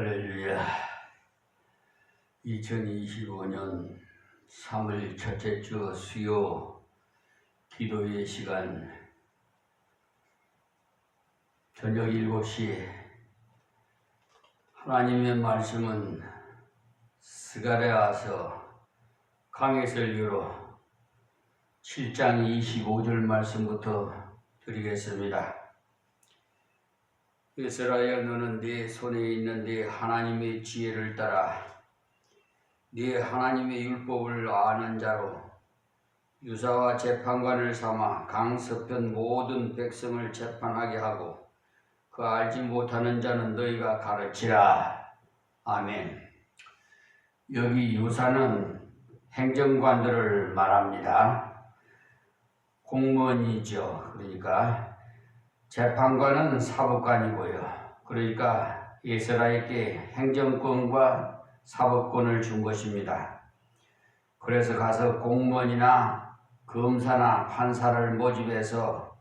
할렐루야. 2025년 3월 첫째 주 수요 기도의 시간, 저녁 7시. 하나님의 말씀은 스가랴서 강해설교로 7장 25절 말씀부터 드리겠습니다. 이스라엘, 너는 네 손에 있는 네 하나님의 지혜를 따라 네 하나님의 율법을 아는 자로 유사와 재판관을 삼아 강서편 모든 백성을 재판하게 하고 그 알지 못하는 자는 너희가 가르치라. 아멘. 여기 유사는 행정관들을 말합니다. 공무원이죠. 그러니까 재판관은 사법관이고요. 그러니까 이스라엘께 행정권과 사법권을 준 것입니다. 그래서 가서 공무원이나 검사나 판사를 모집해서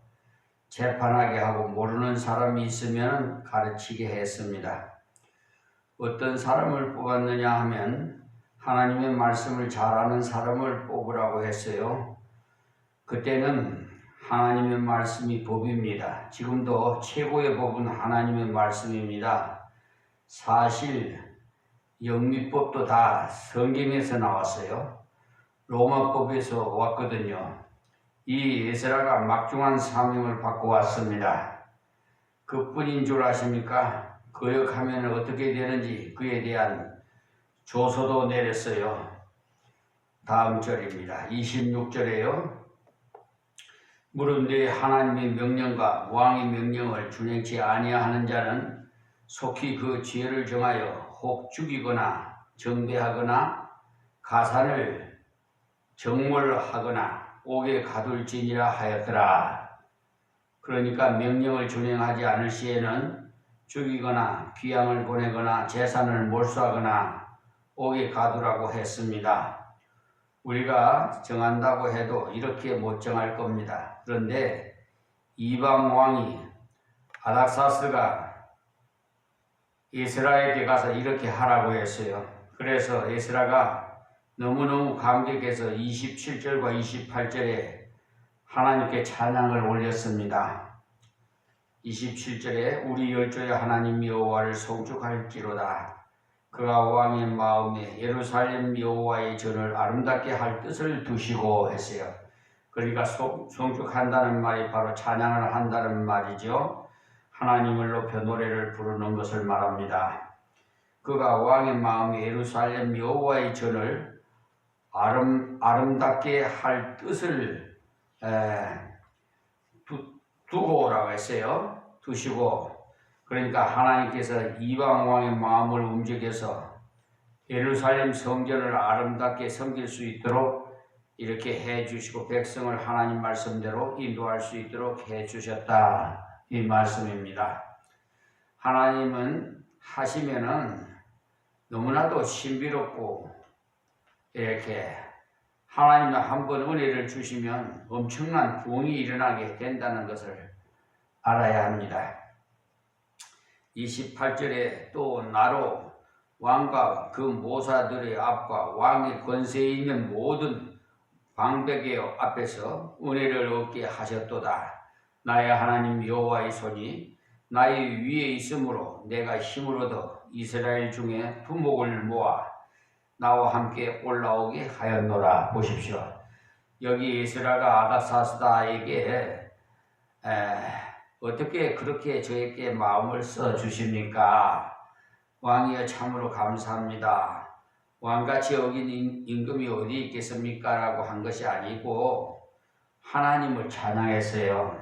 재판하게 하고 모르는 사람이 있으면 가르치게 했습니다. 어떤 사람을 뽑았느냐 하면 하나님의 말씀을 잘 아는 사람을 뽑으라고 했어요. 그때는 하나님의 말씀이 법입니다. 지금도 최고의 법은 하나님의 말씀입니다. 사실 영미법도 다 성경에서 나왔어요. 로마법에서 왔거든요. 이 에스라가 막중한 사명을 받고 왔습니다. 그뿐인 줄 아십니까? 거역하면 어떻게 되는지 그에 대한 조서도 내렸어요. 다음 절입니다. 26절에요. 무릇 하나님의 명령과 왕의 명령을 준행치 아니하는 자는 속히 그 죄를 정하여 혹 죽이거나 정배하거나 가산을 정몰하거나 옥에 가둘지니라 하였더라. 그러니까 명령을 준행하지 않을 시에는 죽이거나 귀양을 보내거나 재산을 몰수하거나 옥에 가두라고 했습니다. 우리가 정한다고 해도 이렇게 못 정할 겁니다. 그런데 이방 왕이 아닥사스가 에스라에게 가서 이렇게 하라고 했어요. 그래서 에스라가 너무너무 감격해서 27절과 28절에 하나님께 찬양을 올렸습니다. 27절에 우리 열조의 하나님 여호와를 송축할지로다. 그가 왕의 마음에 예루살렘 여호와의 전을 아름답게 할 뜻을 두시고 했어요. 그러니까 송축한다는 말이 바로 찬양을 한다는 말이죠. 하나님을 높여 노래를 부르는 것을 말합니다. 그가 왕의 마음에 예루살렘 여호와의 전을 아름답게 할 뜻을 두고 오라고 했어요. 두시고. 그러니까 하나님께서 이방 왕의 마음을 움직여서 예루살렘 성전을 아름답게 섬길 수 있도록 이렇게 해주시고 백성을 하나님 말씀대로 인도할 수 있도록 해주셨다. 이 말씀입니다. 하나님은 하시면은 너무나도 신비롭고 이렇게 하나님은 한번 은혜를 주시면 엄청난 부흥이 일어나게 된다는 것을 알아야 합니다. 28절에 또 나로 왕과 그 모사들의 앞과 왕의 권세에 있는 모든 방백의 앞에서 은혜를 얻게 하셨도다. 나의 하나님 여호와의 손이 나의 위에 있으므로 내가 힘을 얻어 이스라엘 중에 두목을 모아 나와 함께 올라오게 하였노라. 보십시오. 여기 에스라가 아닥사스다에게 어떻게 그렇게 저에게 마음을 써주십니까? 왕이여 참으로 감사합니다. 왕같이 어긴 임금이 어디 있겠습니까? 라고 한 것이 아니고 하나님을 찬양했어요.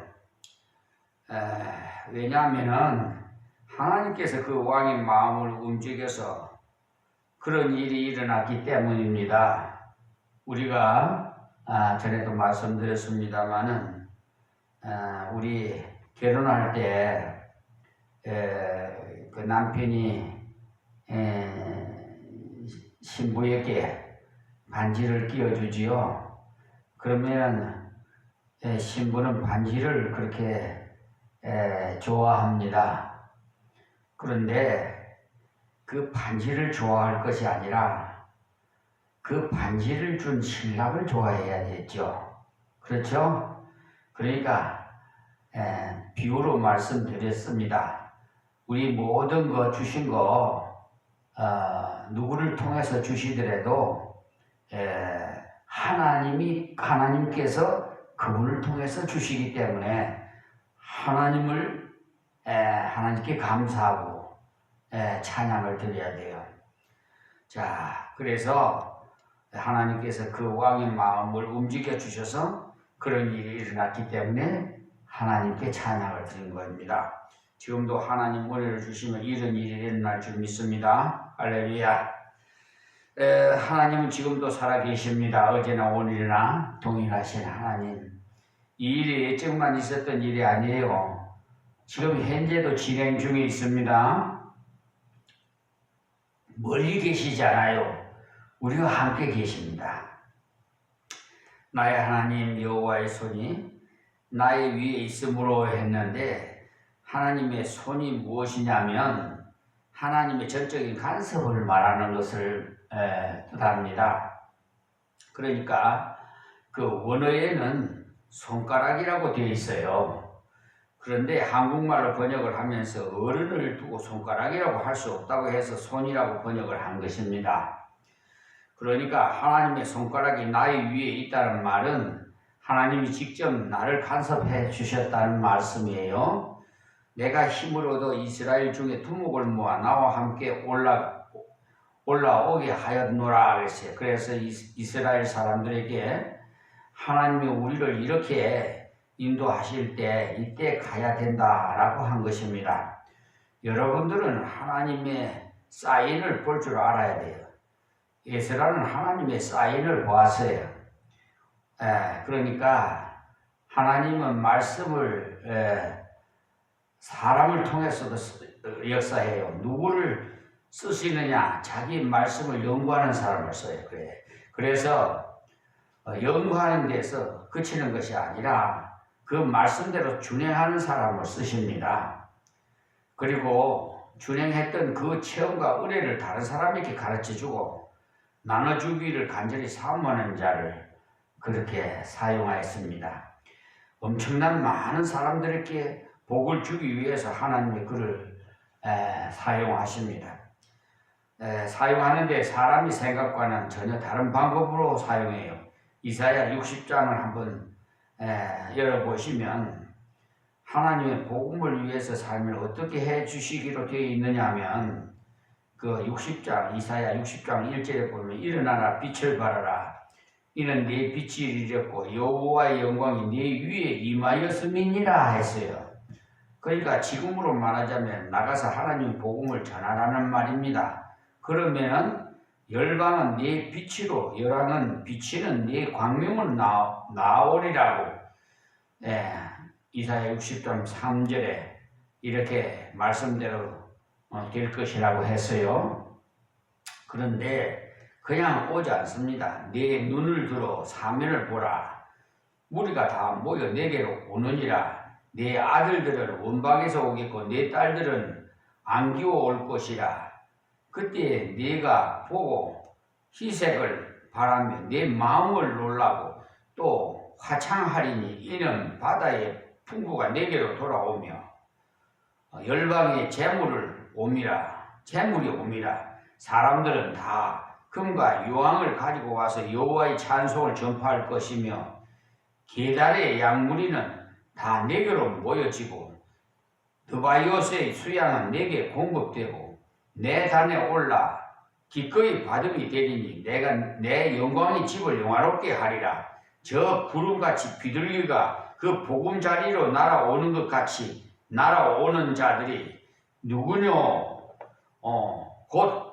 왜냐하면 하나님께서 그 왕의 마음을 움직여서 그런 일이 일어났기 때문입니다. 우리가 전에도 말씀드렸습니다마는 우리 결혼할 때 그 남편이 신부에게 반지를 끼워주지요. 그러면 신부는 반지를 그렇게 좋아합니다. 그런데 그 반지를 좋아할 것이 아니라 그 반지를 준 신랑을 좋아해야 되죠. 그렇죠? 그러니까 비유로 말씀드렸습니다. 우리 모든 거 주신 거 누구를 통해서 주시더라도 하나님께서 그분을 통해서 주시기 때문에 하나님께 감사하고 찬양을 드려야 돼요. 자, 그래서 하나님께서 그 왕의 마음을 움직여 주셔서 그런 일이 일어났기 때문에 하나님께 찬양을 드린 겁니다. 지금도 하나님 은혜를 주시면 이런 일이 일어날 줄 믿습니다. 할렐루야. 하나님은 지금도 살아계십니다. 어제나 오늘이나 동일하신 하나님. 이 일이 예정만 있었던 일이 아니에요. 지금 현재도 진행 중에 있습니다. 멀리 계시지 않아요. 우리와 함께 계십니다. 나의 하나님 여호와의 손이 나의 위에 있음으로 했는데 하나님의 손이 무엇이냐면 하나님의 전적인 간섭을 말하는 것을 뜻합니다. 그러니까 그 원어에는 손가락이라고 되어 있어요. 그런데 한국말로 번역을 하면서 어른을 두고 손가락이라고 할 수 없다고 해서 손이라고 번역을 한 것입니다. 그러니까 하나님의 손가락이 나의 위에 있다는 말은 하나님이 직접 나를 간섭해 주셨다는 말씀이에요. 내가 힘을 얻어 이스라엘 중에 두목을 모아 나와 함께 올라오게 하였노라 그랬어요. 그래서 이스라엘 사람들에게 하나님이 우리를 이렇게 인도하실 때 이때 가야 된다라고 한 것입니다. 여러분들은 하나님의 사인을 볼 줄 알아야 돼요. 에스라는 하나님의 사인을 보았어요. 그러니까 하나님은 말씀을 사람을 통해서도 역사해요. 누구를 쓰시느냐? 자기 말씀을 연구하는 사람을 써요. 그래서 연구하는 데서 그치는 것이 아니라 그 말씀대로 준행하는 사람을 쓰십니다. 그리고 준행했던 그 체험과 은혜를 다른 사람에게 가르쳐주고 나눠주기를 간절히 사모하는 자를 그렇게 사용하였습니다. 엄청난 많은 사람들에게 복을 주기 위해서 하나님이 그를 사용하십니다. 사용하는데 사람이 생각과는 전혀 다른 방법으로 사용해요. 이사야 60장을 한번 열어보시면 하나님의 복음을 위해서 삶을 어떻게 해주시기로 되어 있느냐 하면 그 60장 이사야 60장 1절에 보면 일어나라 빛을 발하라 이는 네 빛이 이르렀고 여호와의 영광이 네 위에 임하였음이니라 했어요. 그러니까 지금으로 말하자면 나가서 하나님 복음을 전하라는 말입니다. 그러면은 열방은 네 빛으로 열왕은 비치는 네 광명을 나오리라고 이사야 60장 3절에 이렇게 말씀대로 될 것이라고 했어요. 그런데 그냥 오지 않습니다. 내 눈을 들어 사면을 보라. 무리가 다 모여 내게로 오느니라. 내 아들들은 원방에서 오겠고 내 딸들은 안기어 올 것이라. 그때 네가 보고 희색을 바라며 내 마음을 놀라고 또 화창하리니 이는 바다의 풍부가 내게로 돌아오며 열방의 재물이 옴이라. 사람들은 다 금과 유황을 가지고 와서 여호와의 찬송을 전파할 것이며 게달의 양무리는 다 내게로 모여지고 드바이옷의 수양은 내게 공급되고 내 단에 올라 기꺼이 받음이 되리니 내가 내 영광의 집을 영화롭게 하리라. 저 구름같이 비둘기가 그 복음 자리로 날아오는 것 같이 날아오는 자들이 누구뇨? 곧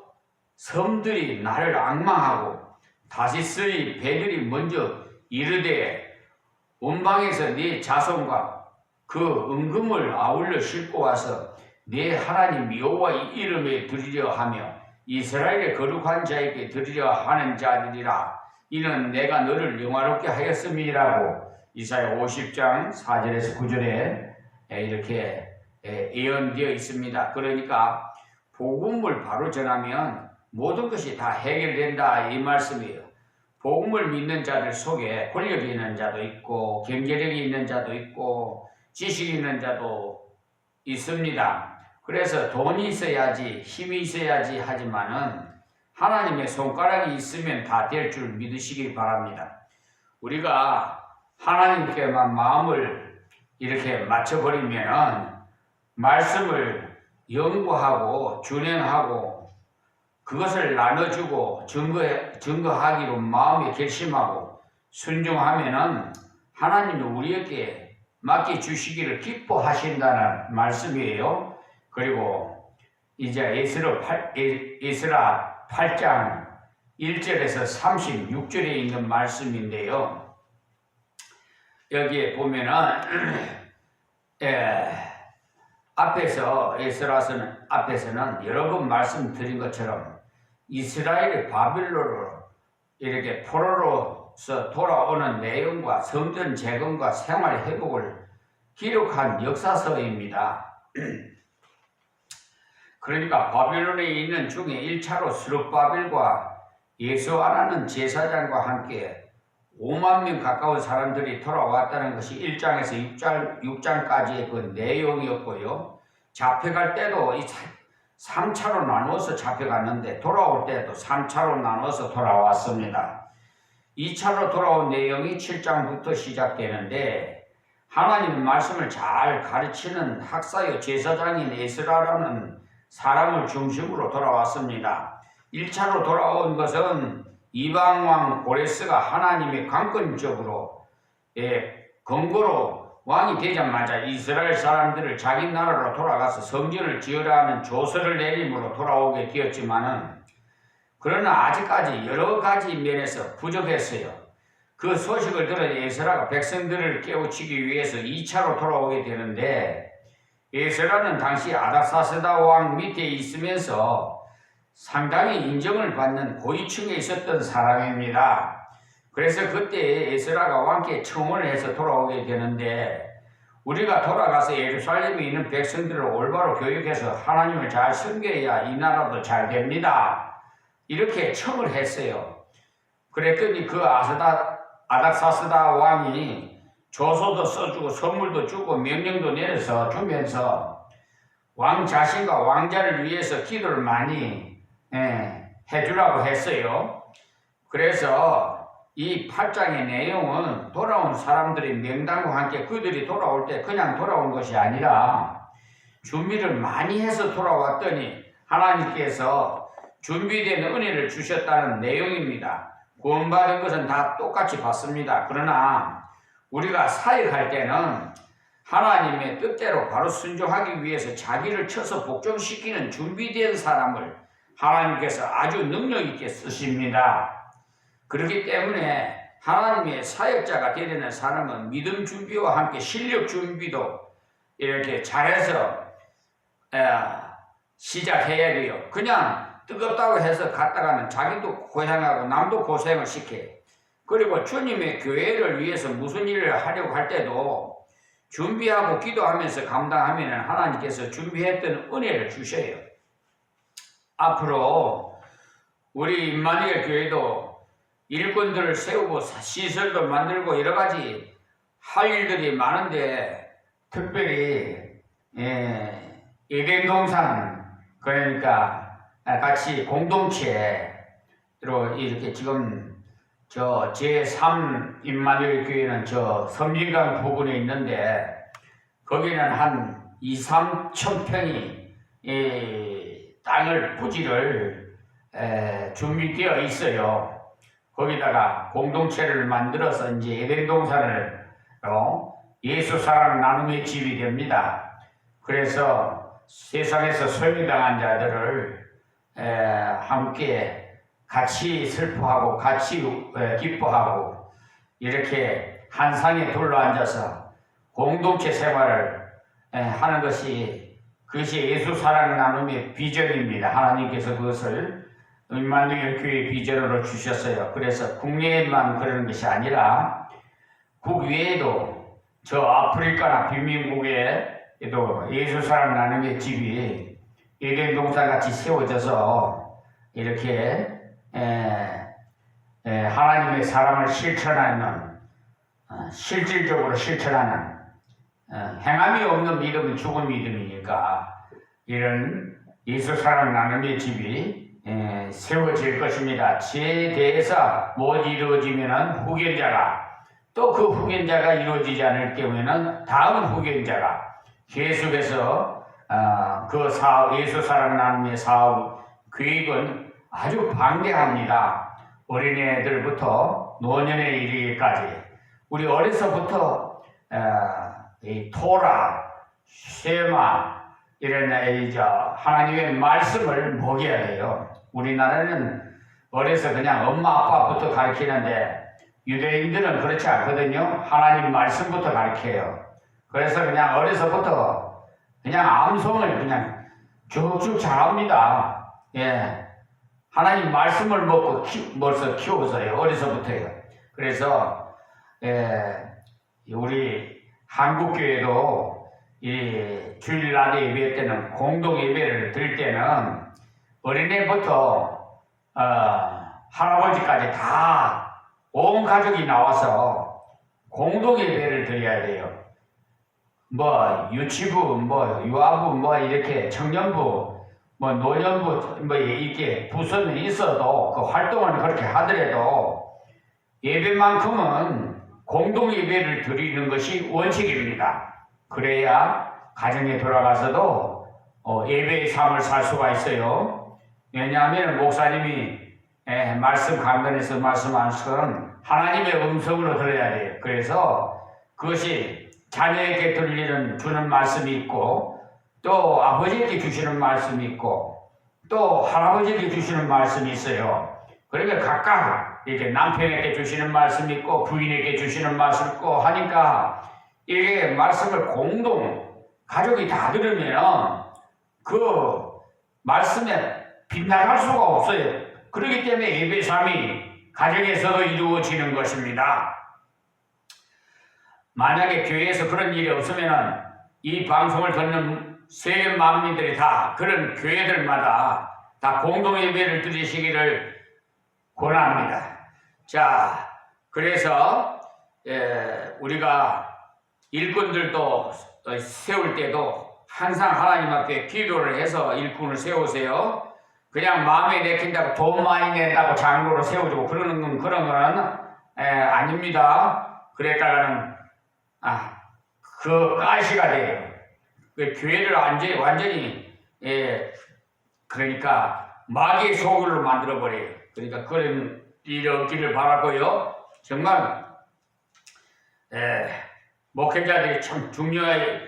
섬들이 나를 앙망하고 다시스의 배들이 먼저 이르되 원방에서 네 자손과 그 은금을 아울러 싣고 와서 네 하나님 여호와의 이름에 드리려 하며 이스라엘의 거룩한 자에게 드리려 하는 자들이라. 이는 내가 너를 영화롭게 하였음이라고 이사야 50장 4절에서 9절에 이렇게 예언되어 있습니다. 그러니까 복음을 바로 전하면 모든 것이 다 해결된다 이 말씀이에요. 복음을 믿는 자들 속에 권력이 있는 자도 있고 경제력이 있는 자도 있고 지식이 있는 자도 있습니다. 그래서 돈이 있어야지 힘이 있어야지 하지만은 하나님의 손가락이 있으면 다 될 줄 믿으시기 바랍니다. 우리가 하나님께만 마음을 이렇게 맞춰버리면은 말씀을 연구하고 준행하고 그것을 나눠주고 증거하기로 마음에 결심하고 순종하면은 하나님이 우리에게 맡겨주시기를 기뻐하신다는 말씀이에요. 그리고 이제 에스라 8장 1절에서 36절에 있는 말씀인데요. 여기에 보면은 에스라서는 앞에서는 여러 번 말씀드린 것처럼 이스라엘이 바빌론으로 이렇게 포로로서 돌아오는 내용과 성전 재건과 생활 회복을 기록한 역사서입니다. 그러니까 바빌론에 있는 중에 1차로 스룹바벨과 예수아라는 제사장과 함께 5만 명 가까운 사람들이 돌아왔다는 것이 1장에서 6장까지의 그 내용이었고요. 잡혀갈 때도 3차로 나누어서 잡혀갔는데 돌아올 때도 3차로 나눠서 돌아왔습니다. 2차로 돌아온 내용이 7장부터 시작되는데 하나님의 말씀을 잘 가르치는 학사요 제사장인 에스라라는 사람을 중심으로 돌아왔습니다. 1차로 돌아온 것은 이방왕 고레스가 하나님의 강권적으로 권고로 왕이 되자마자 이스라엘 사람들을 자기 나라로 돌아가서 성전을 지으라는 조서를 내림으로 돌아오게 되었지만은 그러나 아직까지 여러 가지 면에서 부족했어요. 그 소식을 들은 에스라가 백성들을 깨우치기 위해서 2차로 돌아오게 되는데 에스라는 당시 아닥사스다 왕 밑에 있으면서 상당히 인정을 받는 고위층에 있었던 사람입니다. 그래서 그때 에스라가 왕께 청혼을 해서 돌아오게 되는데 우리가 돌아가서 예루살렘에 있는 백성들을 올바로 교육해서 하나님을 잘 섬겨야 이 나라도 잘 됩니다. 이렇게 청을 했어요. 그랬더니 그 아닥사스다 왕이 조서도 써주고 선물도 주고 명령도 내려서 주면서 왕 자신과 왕자를 위해서 기도를 많이 해주라고 했어요. 그래서 이 8장의 내용은 돌아온 사람들의 명단과 함께 그들이 돌아올 때 그냥 돌아온 것이 아니라 준비를 많이 해서 돌아왔더니 하나님께서 준비된 은혜를 주셨다는 내용입니다. 구원받은 것은 다 똑같이 받습니다. 그러나 우리가 사역할 때는 하나님의 뜻대로 바로 순종하기 위해서 자기를 쳐서 복종시키는 준비된 사람을 하나님께서 아주 능력 있게 쓰십니다. 그렇기 때문에 하나님의 사역자가 되려는 사람은 믿음 준비와 함께 실력 준비도 이렇게 잘해서 시작해야 돼요. 그냥 뜨겁다고 해서 갔다가는 자기도 고생하고 남도 고생을 시켜. 그리고 주님의 교회를 위해서 무슨 일을 하려고 할 때도 준비하고 기도하면서 감당하면 하나님께서 준비했던 은혜를 주셔요. 앞으로 우리 임마누엘 교회도 일꾼들을 세우고 시설도 만들고 여러 가지 할 일들이 많은데 특별히 예den동산 그러니까 같이 공동체로 이렇게 지금 저 제3 임마누엘 교회는 저 섬진강 부근에 있는데 거기는 한 2~3천 평이 땅을 부지를 준비되어 있어요. 거기다가 공동체를 만들어서 이제 에덴동산을 예수 사랑 나눔의 집이 됩니다. 그래서 세상에서 소외당한 자들을 함께 같이 슬퍼하고 같이 기뻐하고 이렇게 한 상에 둘러앉아서 공동체 생활을 하는 것이 그것이 예수 사랑 나눔의 비전입니다. 하나님께서 그것을 임마누엘 교회 비전으로 주셨어요. 그래서 국내에만 그러는 것이 아니라 국외에도 저 아프리카나 빈민국에도 예수 사랑 나눔의 집이 에덴 동산같이 세워져서 이렇게 하나님의 사랑을 실천하는 실질적으로 실천하는 행함이 없는 믿음은 죽은 믿음이니까 이런 예수 사랑 나눔의 집이 세워질 것입니다. 제 대해서 못 이루어지면 후견자가 또 그 후견자가 이루어지지 않을 경우에는 다음 후견자가 계속해서 그 사업, 예수 사랑 나눔의 사업 계획은 아주 방대합니다. 어린애들부터 노년에 이르기까지 우리 어려서부터 이 토라, 쉐마 이런 하나님의 말씀을 먹여야 돼요. 우리나라는 어려서 그냥 엄마 아빠부터 가르치는데 유대인들은 그렇지 않거든요. 하나님 말씀부터 가르쳐요. 그래서 그냥 어려서부터 그냥 암송을 그냥 쭉쭉 잘합니다. 예. 하나님 말씀을 먹고 벌써 키워서요. 어려서부터요. 그래서 우리 한국교회도 이 주일날 예배 때는 공동 예배를 드릴 때는 어린애부터 할아버지까지 다 온 가족이 나와서 공동 예배를 드려야 돼요. 뭐 유치부, 뭐 유아부, 뭐 이렇게 청년부, 뭐 노년부, 뭐 이렇게 부서는 있어도 그 활동을 그렇게 하더라도 예배만큼은 공동 예배를 드리는 것이 원칙입니다. 그래야 가정에 돌아가서도 예배의 삶을 살 수가 있어요. 왜냐하면 목사님이 말씀 강단에서 말씀하신 것은 하나님의 음성으로 들어야 돼요. 그래서 그것이 자녀에게 주는 말씀이 있고 또 아버지에게 주시는 말씀이 있고 또 할아버지에게 주시는 말씀이 있어요. 그러니까 각각 이렇게 남편에게 주시는 말씀이 있고 부인에게 주시는 말씀이 있고 하니까 이게 말씀을 공동 가족이 다 들으면 그 말씀에 빗나갈 수가 없어요. 그렇기 때문에 예배 삶이 가정에서도 이루어지는 것입니다. 만약에 교회에서 그런 일이 없으면 이 방송을 듣는 세계 만민들이 다 그런 교회들마다 다 공동 예배를 드리시기를 권합니다. 자, 그래서 우리가 일꾼들도 세울 때도 항상 하나님 앞에 기도를 해서 일꾼을 세우세요. 그냥 마음에 내킨다고 돈 많이 낸다고 장로로 세워주고 그런 거는 아닙니다. 그랬다가는 그 가시가 돼요. 그 교회를 완전히 그러니까 마귀의 소굴로 만들어 버려요. 그러니까 그런 일이 없기를 바라고요. 정말 목회자들이 참 중요한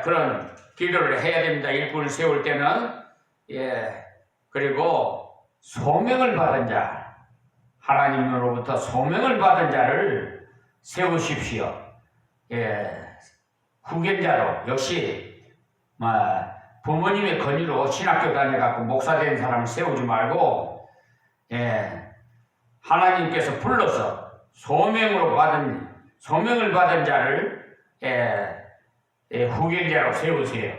그런 기도를 해야 됩니다. 일꾼을 세울 때는 그리고 소명을 받은 자, 하나님으로부터 소명을 받은 자를 세우십시오. 후견자로 역시 부모님의 권유로 신학교 다녀갖고 목사 된 사람을 세우지 말고 하나님께서 불러서 소명을 받은 자를 후견자로 세우세요.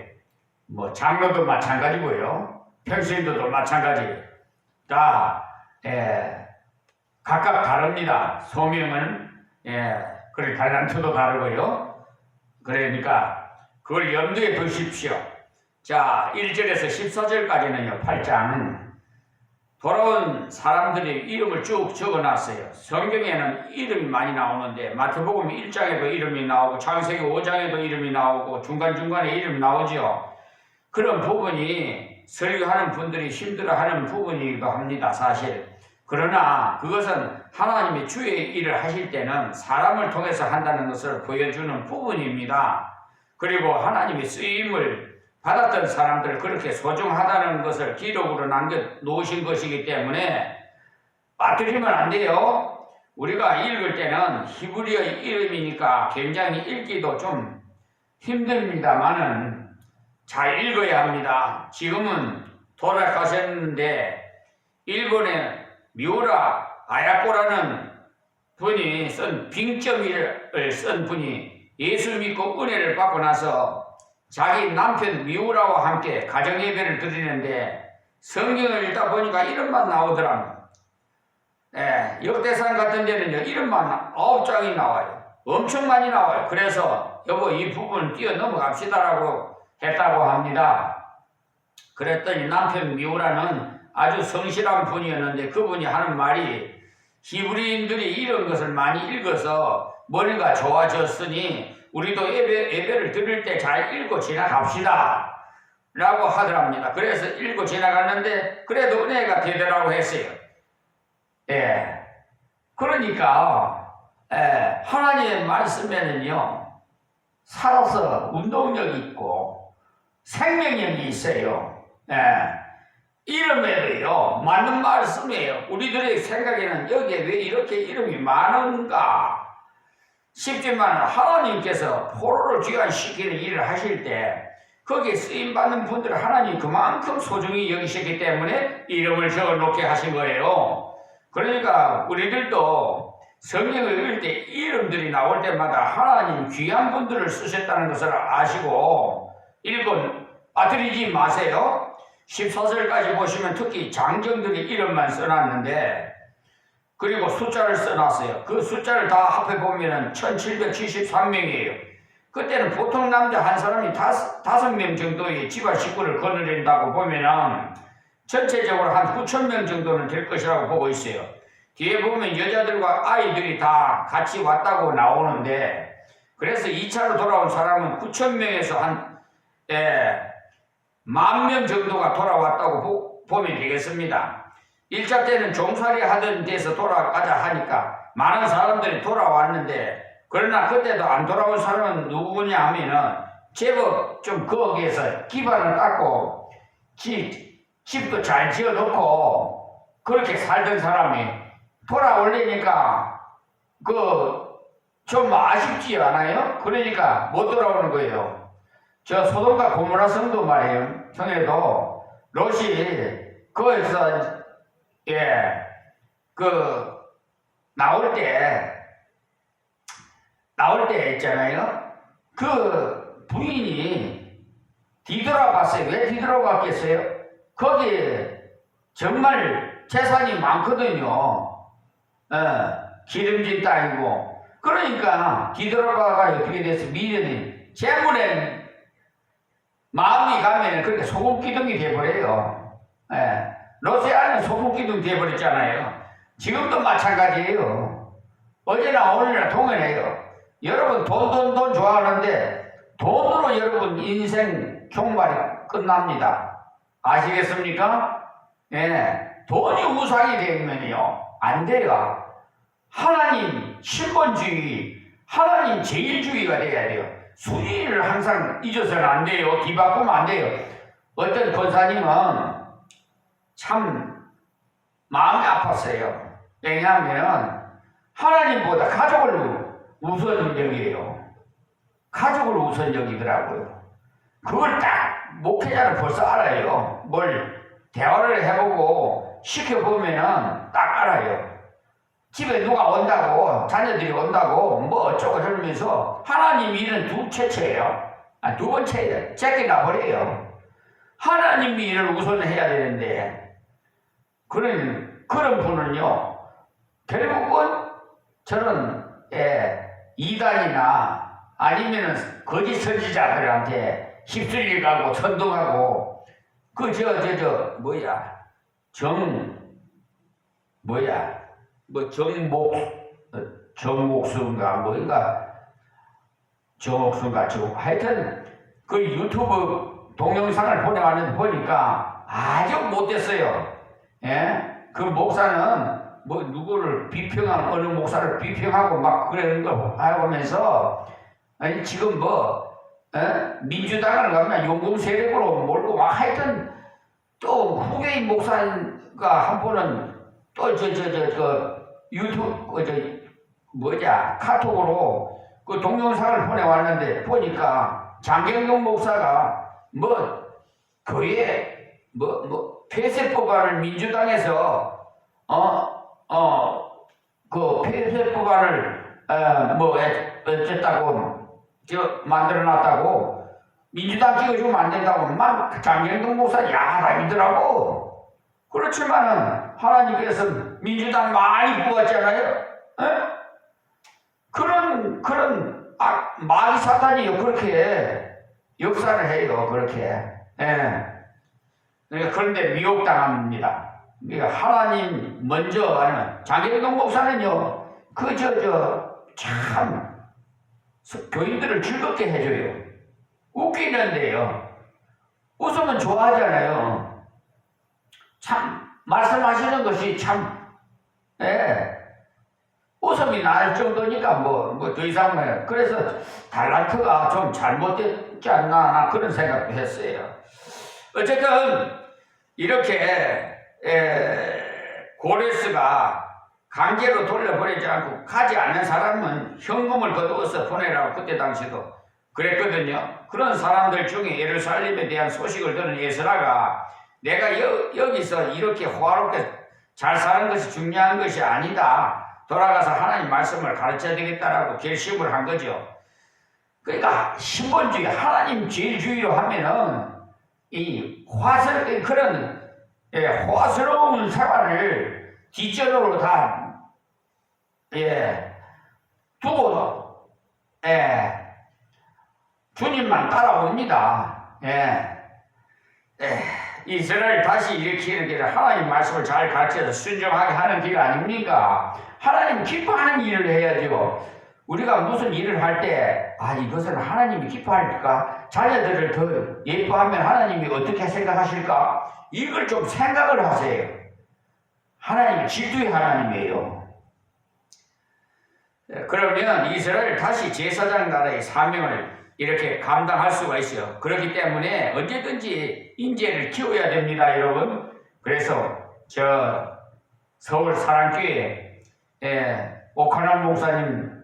뭐 장로도 마찬가지고요. 평신도도 마찬가지. 다 각각 다릅니다. 소명은 그래 달란트도 다르고요. 그러니까 그걸 염두에 두십시오. 자, 1절에서 14절까지는요. 8장 돌아온 사람들의 이름을 쭉 적어놨어요. 성경에는 이름이 많이 나오는데 마태복음 1장에도 이름이 나오고 창세기 5장에도 이름이 나오고 중간중간에 이름 나오죠. 그런 부분이 설교하는 분들이 힘들어하는 부분이기도 합니다. 사실. 그러나 그것은 하나님이 주의 일을 하실 때는 사람을 통해서 한다는 것을 보여주는 부분입니다. 그리고 하나님의 쓰임을 받았던 사람들 그렇게 소중하다는 것을 기록으로 남겨놓으신 것이기 때문에 빠뜨리면 안 돼요. 우리가 읽을 때는 히브리어 이름이니까 굉장히 읽기도 좀 힘듭니다만은 잘 읽어야 합니다. 지금은 돌아가셨는데 일본의 미우라 아야코라는 분이 쓴 빙점을 쓴 분이 예수 믿고 은혜를 받고 나서 자기 남편 미우라와 함께 가정예배를 드리는데 성경을 읽다 보니까 이름만 나오더랍니다. 역대상 같은 데는요, 이름만 9장이 나와요. 엄청 많이 나와요. 그래서 여보 이 부분 뛰어 넘어갑시다라고 했다고 합니다. 그랬더니 남편 미우라는 아주 성실한 분이었는데 그분이 하는 말이 히브리인들이 이런 것을 많이 읽어서 머리가 좋아졌으니 우리도 예배를 드릴 때 잘 읽고 지나갑시다 라고 하더랍니다. 그래서 읽고 지나갔는데 그래도 은혜가 되더라고 했어요. 그러니까 하나님의 말씀에는요 살아서 운동력이 있고 생명력이 있어요. 이름에도요 맞는 말씀이에요. 우리들의 생각에는 여기에 왜 이렇게 이름이 많은가 싶지만 하나님께서 포로를 귀환시키는 일을 하실 때 거기에 쓰임받는 분들을 하나님 그만큼 소중히 여기시기 때문에 이름을 적어놓게 하신 거예요. 그러니까 우리들도 성경을 읽을 때 이름들이 나올 때마다 하나님 귀한 분들을 쓰셨다는 것을 아시고 빠뜨리지 마세요. 14절까지 보시면 특히 장정들이 이름만 써놨는데 그리고 숫자를 써놨어요. 그 숫자를 다 합해보면 1773명이에요. 그때는 보통 남자 한 사람이 5명 정도의 집안 식구를 거느린다고 보면은 전체적으로 한 9,000명 정도는 될 것이라고 보고 있어요. 뒤에 보면 여자들과 아이들이 다 같이 왔다고 나오는데 그래서 2차로 돌아온 사람은 9,000명에서 한 10,000명 정도가 돌아왔다고 보면 되겠습니다. 1차 때는 종살이 하던 데서 돌아가자 하니까 많은 사람들이 돌아왔는데 그러나 그때도 안 돌아온 사람은 누구냐 하면은 제법 좀 거기에서 기반을 닦고 집도 잘 지어놓고 그렇게 살던 사람이 돌아올리니까 좀 아쉽지 않아요? 그러니까 못 돌아오는 거예요. 저 소돔과 고모라 성도 말이에요. 성에도 롯이 거기서 나올 때 있잖아요. 그 부인이 뒤돌아봤어요. 왜 뒤돌아봤겠어요? 거기에 정말 재산이 많거든요. 기름진 땅이고. 그러니까 뒤돌아봐가 어떻게 됐어? 미련이 재물에 마음이 가면 그렇게 소금 기둥이 돼버려요. 롯의 안에 소금 기둥 돼버렸잖아요. 지금도 마찬가지예요. 어제나 오늘이나 동일해요. 여러분 돈 좋아하는데 돈으로 여러분 인생 종말이 끝납니다. 아시겠습니까? 돈이 우상이 되면요 안 돼요. 하나님 신본주의, 하나님 제일주의가 돼야 돼요. 순위를 항상 잊어서는 안 돼요. 뒤바꾸면 안 돼요. 어떤 권사님은 참 마음이 아팠어요. 왜냐하면 하나님보다 가족을 우선 여기에요. 가족을 우선 여기더라고요. 그걸 딱 목회자는 벌써 알아요. 뭘 대화를 해보고 시켜보면은 딱 알아요. 집에 누가 온다고, 자녀들이 온다고, 뭐 어쩌고 저러면서 하나님 일은 두째째예요. 두 번째예요. 제끼나 버려요. 하나님 일을 우선 해야 되는데, 그런 분은요, 결국은 저는, 이단이나 아니면은 거짓 선지자들한테 휩쓸려 가고 천둥하고, 정목수인가 하여튼 그 유튜브 동영상을 보내왔는데 보니까 아주 못됐어요. 그 목사는 뭐 누구를 어느 목사를 비평하고 막 그러는 걸 하면서 아니 지금 민주당을 가면 용공 세력으로 몰고 막 하여튼 또 후계인 목사가 한 번은 또 유튜브 카톡으로 그 동영상을 보내왔는데 보니까 장경동 목사가 폐쇄 법안을 민주당에서 그 폐쇄 법안을 어쨌다고 만들어놨다고 민주당 찍어주면 안 된다고 막 장경동 목사 야단이더라고. 그렇지만은 하나님께서 민주당 많이 뽑았잖아요. 에? 그런 마귀 사탄이요 그렇게 역사를 해요. 그렇게. 예. 그런데 미혹당합니다. 그러니까 하나님 먼저 하는 장경동 목사는요 참 교인들을 즐겁게 해줘요. 웃기는데요. 웃으면 좋아하잖아요. 참 말씀하시는 것이 참 웃음이 날 정도니까 뭐 더 이상 뭐 그래서 달란트가 좀 잘못됐지 않나 나 그런 생각도 했어요. 어쨌든 이렇게 고레스가 강제로 돌려보내지 않고 가지 않는 사람은 현금을 거두어서 보내라고 그때 당시도 그랬거든요. 그런 사람들 중에 예루살렘에 대한 소식을 들은 에스라가 내가 여기서 이렇게 호화롭게 잘 사는 것이 중요한 것이 아니다. 돌아가서 하나님 말씀을 가르쳐야 되겠다라고 결심을 한 거죠. 그러니까 신본주의, 하나님 제일주의로 하면은 이 호화스러운 생활을 뒷전으로 다 두고 주님만 따라옵니다. 이스라엘 다시 일으키는 길은 하나님 말씀을 잘 가르쳐서 순종하게 하는 길 아닙니까? 하나님 기뻐하는 일을 해야죠. 우리가 무슨 일을 할 때 이것은 하나님이 기뻐할까? 자녀들을 더 예뻐하면 하나님이 어떻게 생각하실까? 이걸 좀 생각을 하세요. 하나님이 질투의 하나님이에요. 그러면 이스라엘 다시 제사장 나라의 사명을 이렇게 감당할 수가 있어요. 그렇기 때문에 언제든지 인재를 키워야 됩니다, 여러분. 그래서 저 서울 사랑교회 오카남 목사님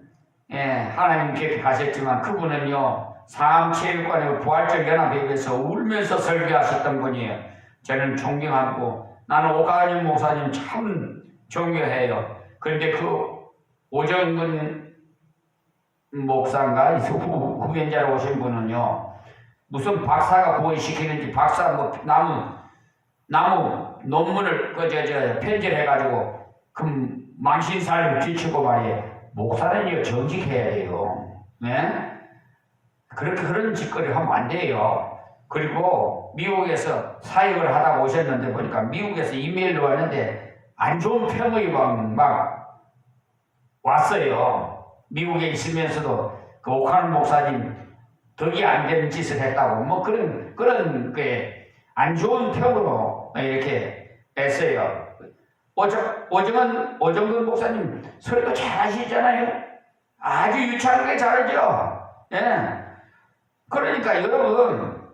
하나님 곁에 가셨지만 그분은요 상암체육관의 부활절 연합회에서 울면서 설교하셨던 분이에요. 저는 존경하고 나는 오카남 목사님 참 존경해요. 그런데 그 오정근 목사인가 후견자로 오신 분은요 무슨 박사가 고의시키는지 박사 뭐 나무 논문을 편집해가지고 그 망신살을 뒤치고 말이에요. 목사는요 정직해야 돼요. 네? 그런 짓거리를 하면 안 돼요. 그리고 미국에서 사역을 하다가 오셨는데 보니까 미국에서 이메일로 왔는데 안 좋은 평의 막 왔어요. 미국에 있으면서도 그 오카는 목사님 덕이 안 되는 짓을 했다고 뭐 그런 안 좋은 평으로 이렇게 했어요. 오정근 목사님 설교 잘 하시잖아요. 아주 유창하게 잘하죠. 그러니까 여러분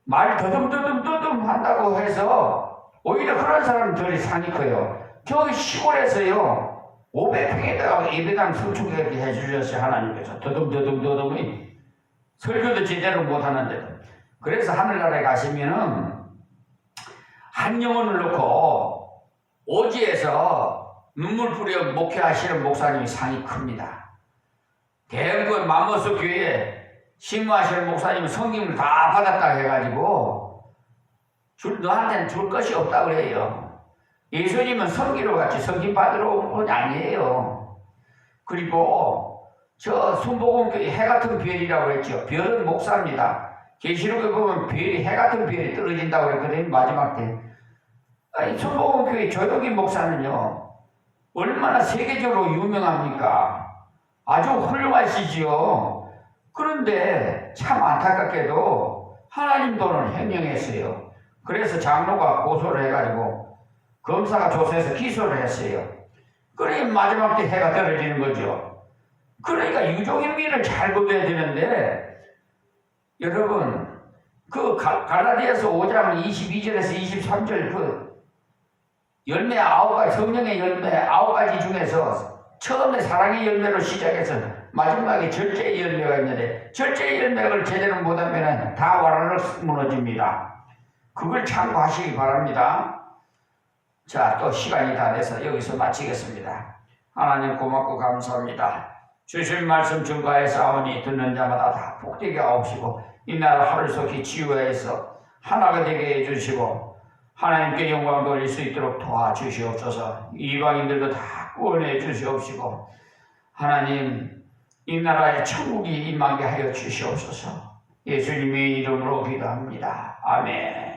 말 더듬 한다고 해서 오히려 그런 사람들이 상이 커요. 저기 시골에서요 500평에다가 예배당 수축하게 해주셨어요. 하나님께서 더듬 설교도 제대로 못하는데도. 그래서 하늘나라에 가시면은 한 영혼을 놓고 오지에서 눈물 뿌려 목회하시는 목사님이 상이 큽니다. 대한민국 맘모스 교회에 신무하시는 목사님은 성경을 다 받았다 해가지고 너한테는 줄 것이 없다 그래요. 예수님은 성기로 같이 성김 받으러 온 건 아니에요. 그리고 저 순복음교회 해같은 별이라고 했죠. 별은 목사입니다. 계시록에 보면 별이 해같은 별이 떨어진다고 그랬거든요. 마지막 때. 순복음교회 조혁인 목사는요. 얼마나 세계적으로 유명합니까? 아주 훌륭하시지요. 그런데 참 안타깝게도 하나님 돈을 횡령했어요. 그래서 장로가 고소를 해가지고 검사가 조사해서 기소를 했어요. 그러니까 마지막 때 해가 떨어지는 거죠. 그러니까 유종인민을 잘 거둬야 되는데 여러분 그 갈라디아서 5장 22절에서 23절 그 열매 9가지 성령의 열매 9가지 중에서 처음에 사랑의 열매로 시작해서 마지막에 절제의 열매가 있는데 절제의 열매를 제대로 못하면 다 와르르 무너집니다. 그걸 참고하시기 바랍니다. 자, 또 시간이 다 돼서 여기서 마치겠습니다. 하나님 고맙고 감사합니다. 주신 말씀 증거하였사오니 듣는 자마다 다 복되게 하옵시고 이 나라 하루 속히 치유하여서 하나가 되게 해주시고 하나님께 영광 돌릴 수 있도록 도와주시옵소서. 이방인들도 다 구원해 주시옵시고 하나님 이 나라에 천국이 임하게 하여 주시옵소서. 예수님의 이름으로 기도합니다. 아멘.